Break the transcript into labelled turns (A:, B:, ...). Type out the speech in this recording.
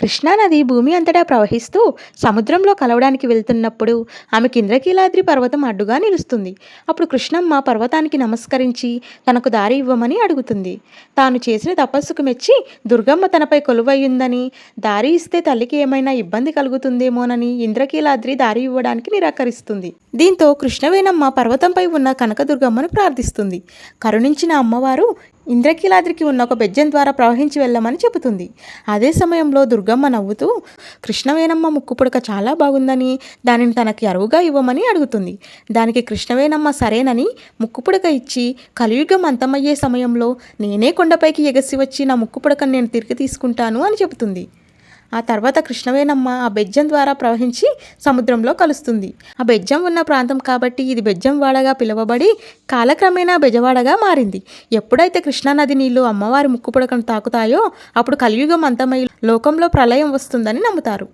A: కృష్ణానది భూమి అంతటా ప్రవహిస్తూ సముద్రంలో కలవడానికి వెళ్తున్నప్పుడు ఆమెకి ఇంద్రకీలాద్రి పర్వతం అడ్డుగా నిలుస్తుంది. అప్పుడు కృష్ణమ్మ పర్వతానికి నమస్కరించి తనకు దారి ఇవ్వమని అడుగుతుంది. తాను చేసిన తపస్సుకు మెచ్చి దుర్గమ్మ తనపై కొలువయ్యిందని, దారి ఇస్తే తల్లికి ఏమైనా ఇబ్బంది కలుగుతుందేమోనని ఇంద్రకీలాద్రి దారి ఇవ్వడానికి నిరాకరిస్తుంది. దీంతో కృష్ణవేణమ్మ పర్వతంపై ఉన్న కనకదుర్గమ్మను ప్రార్థిస్తుంది. కరుణించిన అమ్మవారు ఇంద్రకీలాద్రికి ఉన్న ఒక బెజ్జం ద్వారా ప్రవహించి వెళ్ళమని చెబుతుంది. అదే సమయంలో దుర్గమ్మ నవ్వుతూ కృష్ణవేణమ్మ ముక్కుపుడక చాలా బాగుందని, దానిని తనకి అరువుగా ఇవ్వమని అడుగుతుంది. దానికి కృష్ణవేణమ్మ సరేనని ముక్కుపుడక ఇచ్చి, కలియుగం అంతమయ్యే సమయంలో నేనే కొండపైకి ఎగసి వచ్చి నా ముక్కుపుడకను నేను తిరిగి తీసుకుంటాను అని చెబుతుంది. ఆ తర్వాత కృష్ణవేణమ్మ ఆ బెజ్జం ద్వారా ప్రవహించి సముద్రంలో కలుస్తుంది. ఆ బెజ్జం ఉన్న ప్రాంతం కాబట్టి ఇది బెజ్జంవాడగా పిలువబడి కాలక్రమేణా బెజవాడగా మారింది. ఎప్పుడైతే కృష్ణానది నీళ్లు అమ్మవారి ముక్కుపుడకను తాకుతాయో అప్పుడు కలియుగం అంతమై లోకంలో ప్రళయం వస్తుందని నమ్ముతారు.